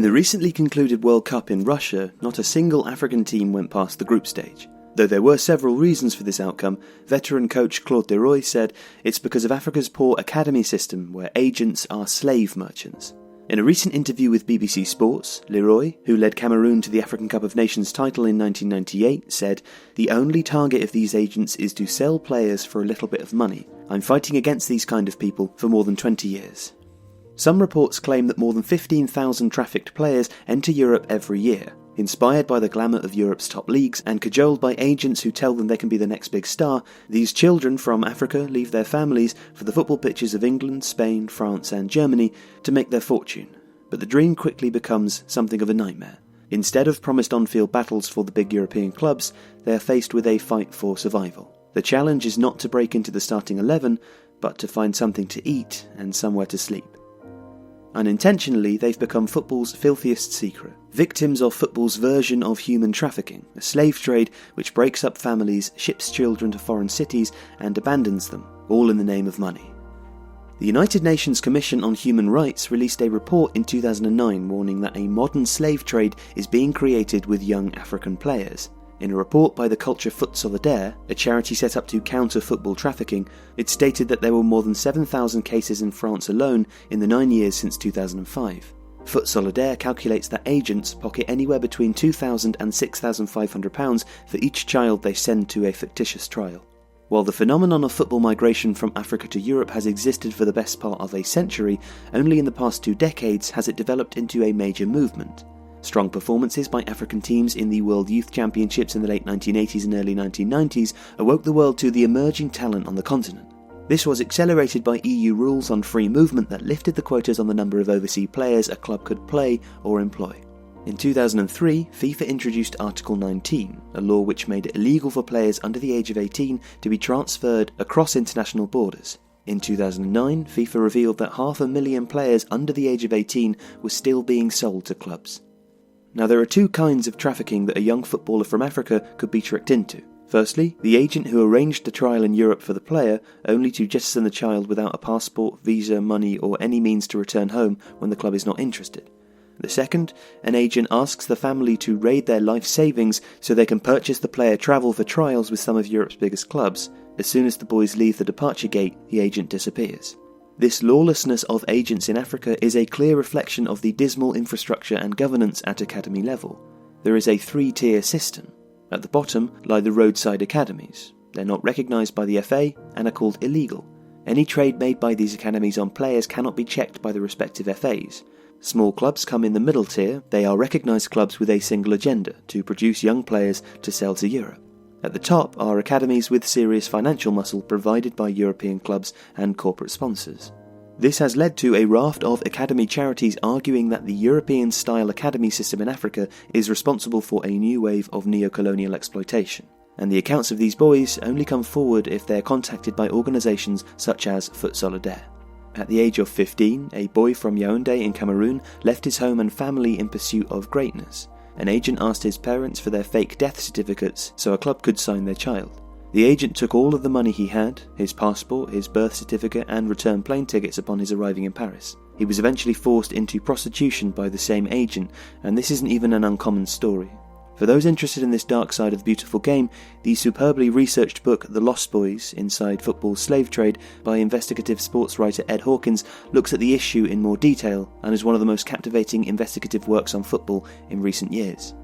the recently concluded World Cup in Russia, not a single African team went past the group stage. Though there were several reasons for this outcome, veteran coach Claude Leroy said it's because of Africa's poor academy system where agents are slave merchants. In a recent interview with BBC Sports, Leroy, who led Cameroon to the African Cup of Nations title in 1998, said, "The only target of these agents is to sell players for a little bit of money. I'm fighting against these kind of people for more than 20 years. Some reports claim that more than 15,000 trafficked players enter Europe every year, inspired by the glamour of Europe's top leagues and cajoled by agents who tell them they can be the next big star. These children from Africa leave their families for the football pitches of England, Spain, France and Germany to make their fortune. But the dream quickly becomes something of a nightmare. Instead of promised on-field battles for the big European clubs, they are faced with a fight for survival. The challenge is not to break into the starting 11, but to find something to eat and somewhere to sleep. Unintentionally, they've become football's filthiest secret, victims of football's version of human trafficking, a slave trade which breaks up families, ships children to foreign cities, and abandons them, all in the name of money. The United Nations Commission on Human Rights released a report in 2009 warning that a modern slave trade is being created with young African players. In a report by the Culture Foot Solidaire, a charity set up to counter football trafficking, it stated that there were more than 7,000 cases in France alone in the 9 years since 2005. Foot Solidaire calculates that agents pocket anywhere between £2,000 and £6,500 for each child they send to a fictitious trial. While the phenomenon of football migration from Africa to Europe has existed for the best part of a century, only in the past 2 decades has it developed into a major movement. Strong performances by African teams in the World Youth Championships in the late 1980s and early 1990s awoke the world to the emerging talent on the continent. This was accelerated by EU rules on free movement that lifted the quotas on the number of overseas players a club could play or employ. In 2003, FIFA introduced Article 19, a law which made it illegal for players under the age of 18 to be transferred across international borders. In 2009, FIFA revealed that 500,000 players under the age of 18 were still being sold to clubs. Now, there are 2 kinds of trafficking that a young footballer from Africa could be tricked into. Firstly, the agent who arranged the trial in Europe for the player, only to jettison the child without a passport, visa, money or any means to return home when the club is not interested. The second, an agent asks the family to raid their life savings so they can purchase the player travel for trials with some of Europe's biggest clubs. As soon as the boys leave the departure gate, the agent disappears. This lawlessness of agents in Africa is a clear reflection of the dismal infrastructure and governance at academy level. There is a 3-tier system. At the bottom lie the roadside academies. They're not recognised by the FA and are called illegal. Any trade made by these academies on players cannot be checked by the respective FAs. Small clubs come in the middle tier. They are recognised clubs with a single agenda, to produce young players to sell to Europe. At the top are academies with serious financial muscle provided by European clubs and corporate sponsors. This has led to a raft of academy charities arguing that the European-style academy system in Africa is responsible for a new wave of neo-colonial exploitation. And the accounts of these boys only come forward if they are contacted by organisations such as Foot Solidaire. At the age of 15, a boy from Yaoundé in Cameroon left his home and family in pursuit of greatness. An agent asked his parents for their fake death certificates so a club could sign their child. The agent took all of the money he had, his passport, his birth certificate and return plane tickets upon his arriving in Paris. He was eventually forced into prostitution by the same agent, and this isn't even an uncommon story. For those interested in this dark side of the beautiful game, the superbly researched book The Lost Boys, Inside Football's Slave Trade by investigative sports writer Ed Hawkins looks at the issue in more detail and is one of the most captivating investigative works on football in recent years.